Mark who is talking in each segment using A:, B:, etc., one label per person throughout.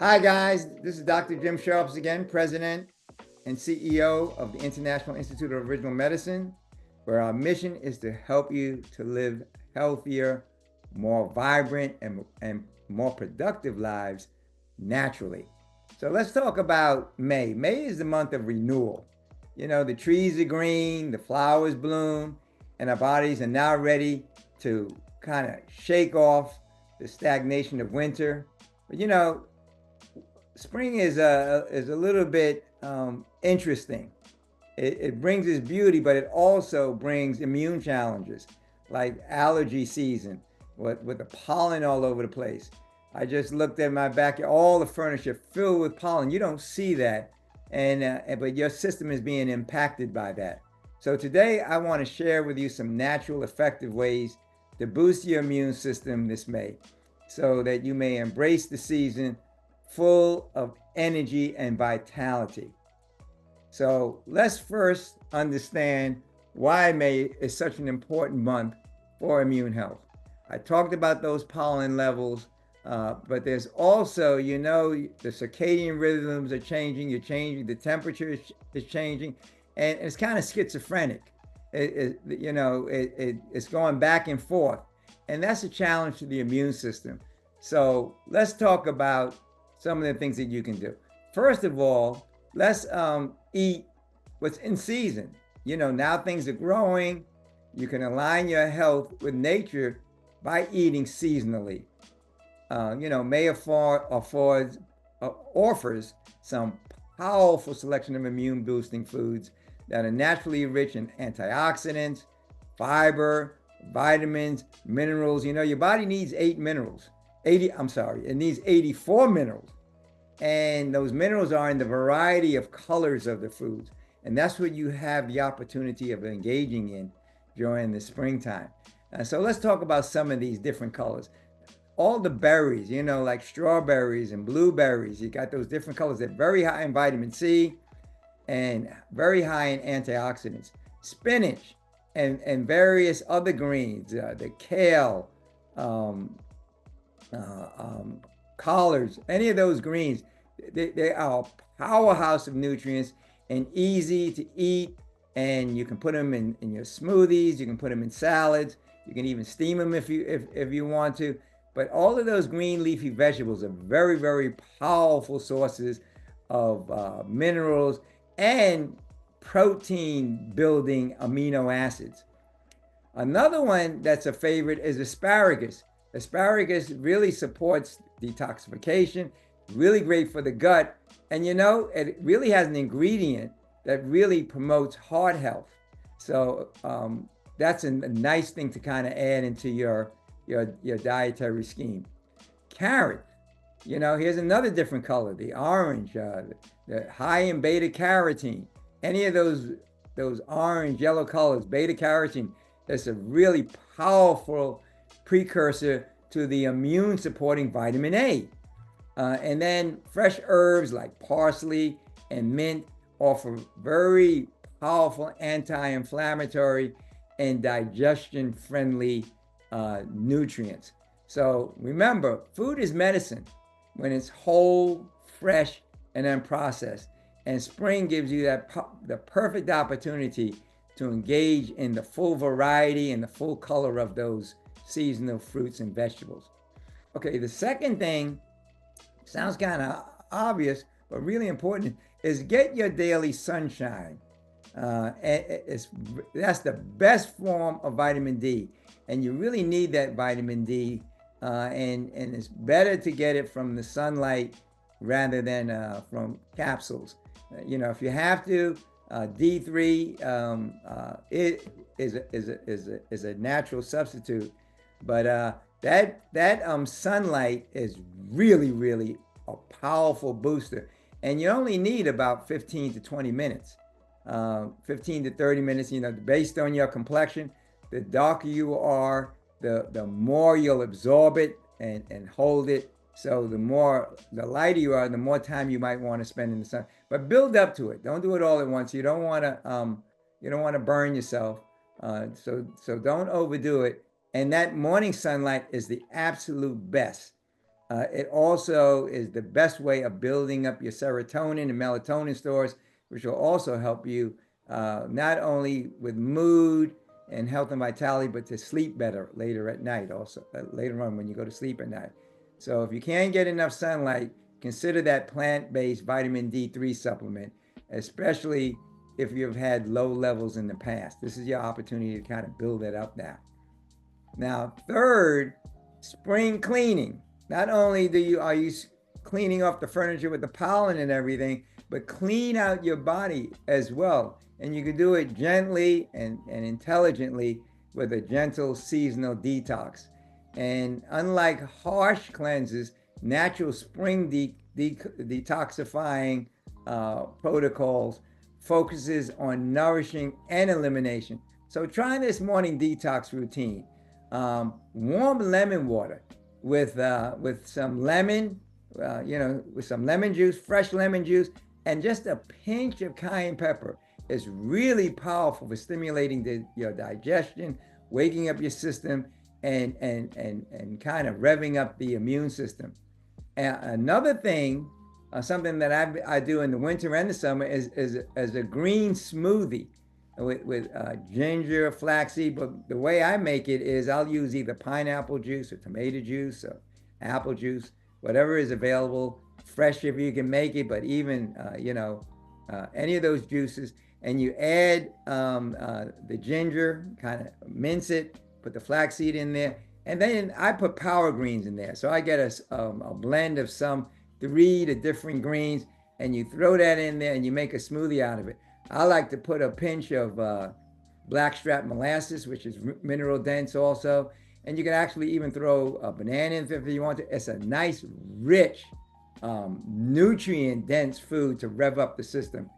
A: Hi, guys. This is Dr. Jim Sharps again, President and CEO of the International Institute of Original Medicine, where our mission is to help you to live healthier, more vibrant, and more productive lives naturally. So let's talk about May. May is the month of renewal. You know, the trees are green, the flowers bloom, and our bodies are now ready to kind of shake off the stagnation of winter. But spring is a little bit interesting. It brings its beauty, but it also brings immune challenges like allergy season with the pollen all over the place. I just looked at my backyard, all the furniture filled with pollen. You don't see that, but your system is being impacted by that. So today I want to share with you some natural, effective ways to boost your immune system this May, so that you may embrace the season full of energy and vitality. So let's first understand why May is such an important month for immune health. I talked about those pollen levels, but there's also, the circadian rhythms are changing. You're changing, the temperature is changing, and it's kind of schizophrenic. It's going back and forth, and that's a challenge to the immune system. So let's talk about some of the things that you can do. First of all, let's eat what's in season. Now things are growing. You can align your health with nature by eating seasonally. May offers some powerful selection of immune boosting foods that are naturally rich in antioxidants, fiber, vitamins, minerals. Your body needs 84 minerals. And those minerals are in the variety of colors of the foods. And that's what you have the opportunity of engaging in during the springtime. So let's talk about some of these different colors. All the berries, like strawberries and blueberries, you got those different colors. They're very high in vitamin C and very high in antioxidants. Spinach and various other greens, the kale, um, collards, any of those greens, they are a powerhouse of nutrients and easy to eat. And you can put them in your smoothies, you can put them in salads, you can even steam them if you want to. But all of those green leafy vegetables are very, very powerful sources of minerals and protein building amino acids. Another one that's a favorite is asparagus. Asparagus really supports detoxification, really great for the gut, and it really has an ingredient that really promotes heart health. So that's a nice thing to kind of add into your dietary scheme. Carrot, here's another different color, the orange, the high in beta carotene. Any of those orange, yellow colors, beta carotene, that's a really powerful precursor to the immune supporting vitamin A. And then fresh herbs like parsley and mint offer very powerful anti-inflammatory and digestion friendly nutrients. So remember, food is medicine when it's whole, fresh, and unprocessed. And spring gives you the perfect opportunity to engage in the full variety and the full color of those seasonal fruits and vegetables. Okay, the second thing sounds kind of obvious, but really important is get your daily sunshine. That's the best form of vitamin D, and you really need that vitamin D, and it's better to get it from the sunlight rather than from capsules. If you have to, D3 it is a natural substitute, but that sunlight is really a powerful booster, and you only need about 15 to 20 minutes, 15 to 30 minutes. Based on your complexion, the darker you are, the more you'll absorb it and hold it. So the lighter you are, the more time you might want to spend in the sun. But build up to it. Don't do it all at once. You don't want to burn yourself. So don't overdo it. And that morning sunlight is the absolute best. It also is the best way of building up your serotonin and melatonin stores, which will also help you not only with mood and health and vitality, but to sleep better later at night, also later on when you go to sleep at night. So if you can't get enough sunlight, consider that plant-based vitamin D3 supplement, especially if you've had low levels in the past. This is your opportunity to kind of build that up now. Now, third, spring cleaning. Not only are you cleaning off the furniture with the pollen and everything, but clean out your body as well. And you can do it gently and intelligently with a gentle seasonal detox. And unlike harsh cleanses, natural spring detoxifying protocols focuses on nourishing and elimination. So try this morning detox routine. Warm lemon water with some lemon, with some lemon juice, fresh lemon juice, and just a pinch of cayenne pepper is really powerful for stimulating your digestion, waking up your system, and kind of revving up the immune system. And another thing, something that I do in the winter and the summer is a green smoothie with ginger, flaxseed. But the way I make it is I'll use either pineapple juice or tomato juice or apple juice, whatever is available, fresh if you can make it, but even, any of those juices. And you add the ginger, kind of mince it, put the flaxseed in there. And then I put power greens in there. So I get a blend of some 3 to different greens, and you throw that in there and you make a smoothie out of it. I like to put a pinch of blackstrap molasses, which is mineral dense also. And you can actually even throw a banana in if you want to. It's a nice, rich, nutrient dense food to rev up the system.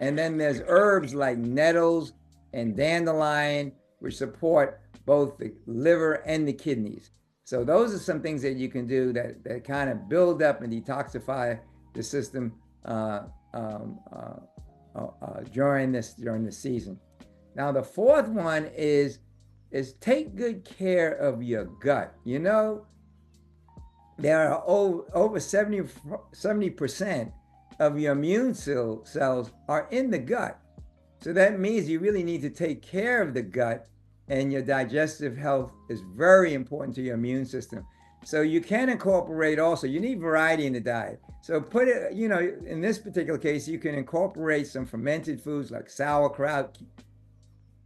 A: And then there's herbs like nettles and dandelion, which support both the liver and the kidneys. So those are some things that you can do that kind of build up and detoxify the system during this season. Now the fourth one is take good care of your gut. There are over 70% of your immune cells are in the gut. So that means you really need to take care of the gut, and your digestive health is very important to your immune system. So you can incorporate also, you need variety in the diet. So put it, in this particular case, you can incorporate some fermented foods like sauerkraut,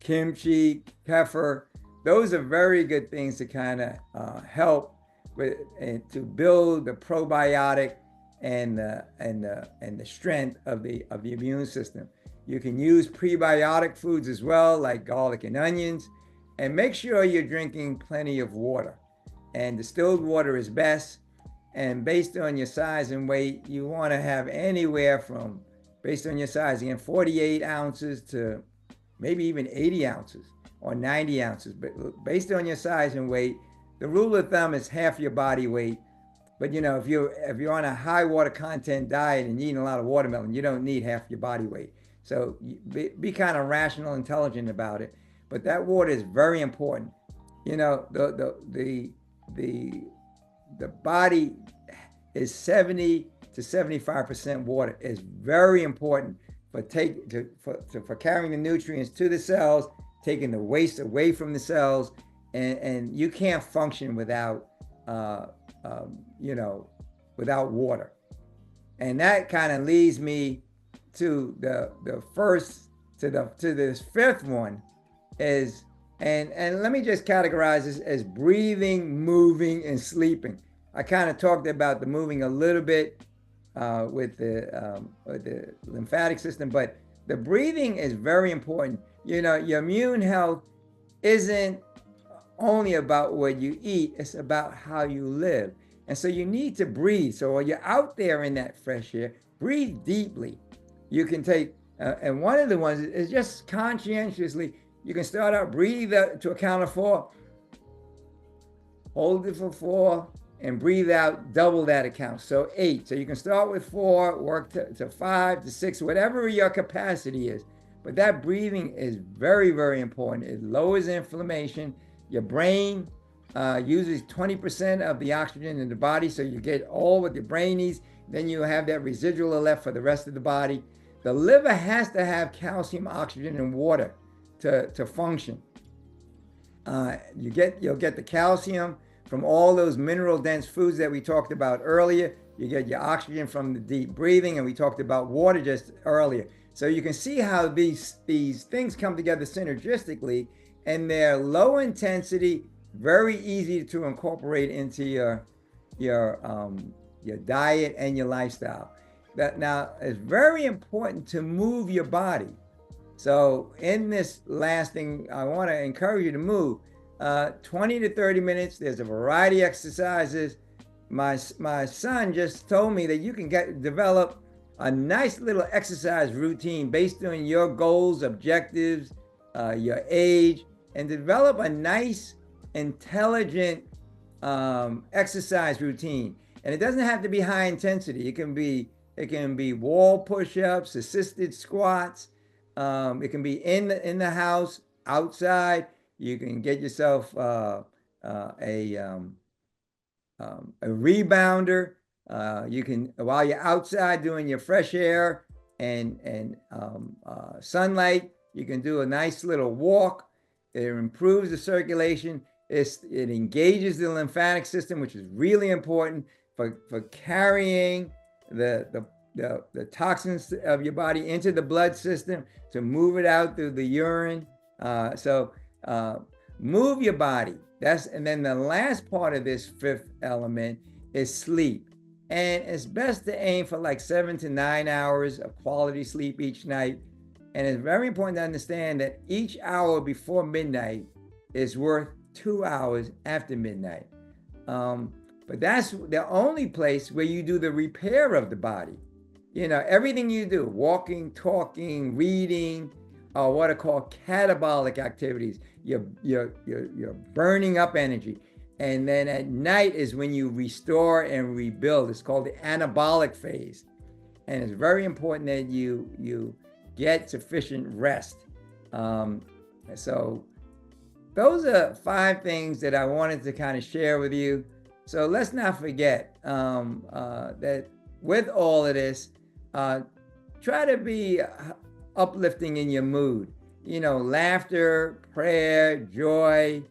A: kimchi, kefir. Those are very good things to kind of help with and to build the probiotic and the strength of the immune system. You can use prebiotic foods as well, like garlic and onions, and make sure you're drinking plenty of water. And distilled water is best. And based on your size and weight, you want to have anywhere from, based on your size, again, 48 ounces to maybe even 80 ounces or 90 ounces. But based on your size and weight, the rule of thumb is half your body weight. But if you're on a high water content diet and eating a lot of watermelon, you don't need half your body weight. So be kind of rational, intelligent about it. But that water is very important. The body is 70 to 75% water. Is very important for carrying the nutrients to the cells, taking the waste away from the cells, and you can't function without without water. And that kind of leads me to this fifth one is, and let me just categorize this as breathing, moving, and sleeping. I kind of talked about the moving a little bit with the lymphatic system, but the breathing is very important. Your immune health isn't only about what you eat, it's about how you live. And so you need to breathe. So while you're out there in that fresh air, breathe deeply. You can take, and one of the ones is just conscientiously, you can start out, breathe to a count of 4, hold it for 4, and breathe out double that account. So 8. So you can start with 4, work to 5 to 6, whatever your capacity is. But that breathing is very, very important. It lowers inflammation. Your brain uses 20% of the oxygen in the body, so you get all what your brain needs. Then you have that residual left for the rest of the body. The liver has to have calcium, oxygen, and water to function. You'll get the calcium from all those mineral dense foods that we talked about earlier. You get your oxygen from the deep breathing, and we talked about water just earlier. So you can see how these things come together synergistically, and they're low intensity, very easy to incorporate into your diet and your lifestyle. Now, it's very important to move your body. So in this last thing, I want to encourage you to move 20 to 30 minutes. There's a variety of exercises. My son just told me that you can develop a nice little exercise routine based on your goals, objectives, your age, and develop a nice, intelligent exercise routine. And it doesn't have to be high intensity. It can be wall push-ups, assisted squats. It can be in the house, outside. You can get yourself a rebounder. You can, while you're outside doing your fresh air and sunlight, you can do a nice little walk. It improves the circulation. It engages the lymphatic system, which is really important for carrying the toxins of your body into the blood system, to move it out through the urine. So move your body. And then the last part of this fifth element is sleep. And it's best to aim for like 7 to 9 hours of quality sleep each night. And it's very important to understand that each hour before midnight is worth 2 hours after midnight. But that's the only place where you do the repair of the body. You know, everything you do, walking, talking, reading, are what are called catabolic activities. You're burning up energy. And then at night is when you restore and rebuild. It's called the anabolic phase. And it's very important that you get sufficient rest. So those are 5 things that I wanted to kind of share with you. So let's not forget that with all of this, try to be uplifting in your mood. You know, laughter, prayer, joy,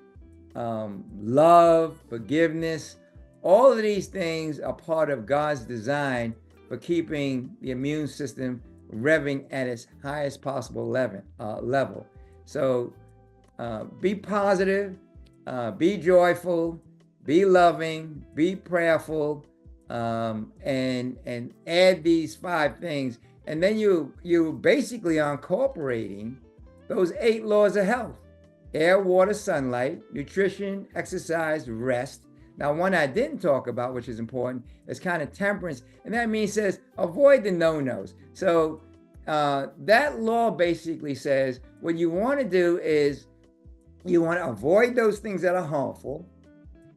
A: love, forgiveness. All of these things are part of God's design for keeping the immune system revving at its highest possible level. So be positive, be joyful, be loving, be prayerful, and add these 5 things. And then you basically are incorporating those 8 laws of health: air, water, sunlight, nutrition, exercise, rest. Now, one I didn't talk about, which is important, is kind of temperance. And that means says avoid the no-nos. So that law basically says what you want to do is you want to avoid those things that are harmful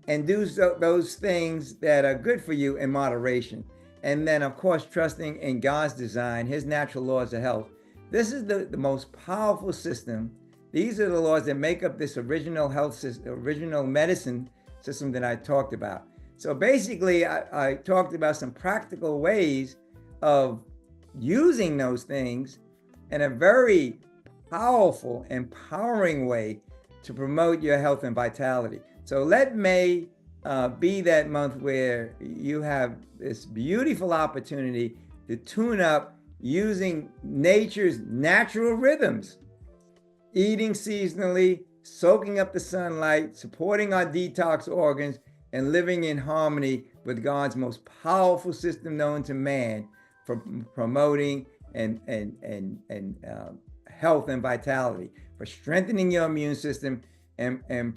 A: and do those things that are good for you in moderation. And then, of course, trusting in God's design, his natural laws of health. This is the most powerful system. These are the laws that make up this original health system, original medicine system that I talked about. So basically, I talked about some practical ways of using those things in a very powerful, empowering way to promote your health and vitality. So let May be that month where you have this beautiful opportunity to tune up using nature's natural rhythms, eating seasonally, soaking up the sunlight, supporting our detox organs, and living in harmony with God's most powerful system known to man for promoting and health and vitality, for strengthening your immune system and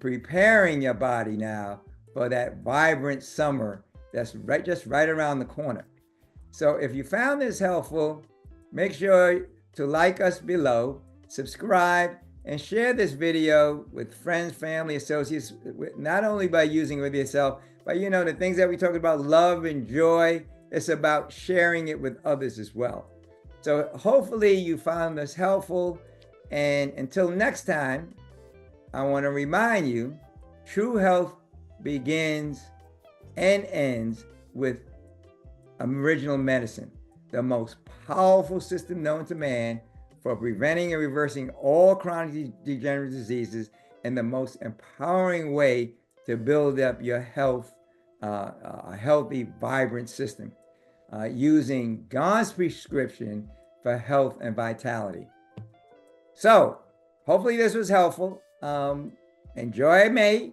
A: preparing your body now for that vibrant summer that's just right around the corner. So if you found this helpful, make sure to like us below, subscribe, and share this video with friends, family, associates, not only by using it with yourself, but you know, the things that we talked about, love and joy, it's about sharing it with others as well. So hopefully you found this helpful. And until next time, I want to remind you True health begins and ends with original medicine, the most powerful system known to man for preventing and reversing all chronic degenerative diseases, and the most empowering way to build up your health, a healthy, vibrant system, using God's prescription for health and vitality. So, hopefully, this was helpful. Enjoy May,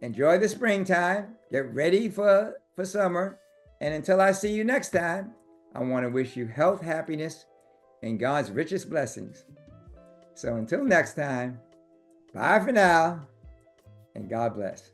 A: enjoy the springtime, get ready for summer. And until I see you next time, I want to wish you health, happiness, and God's richest blessings. So until next time, bye for now, and God bless.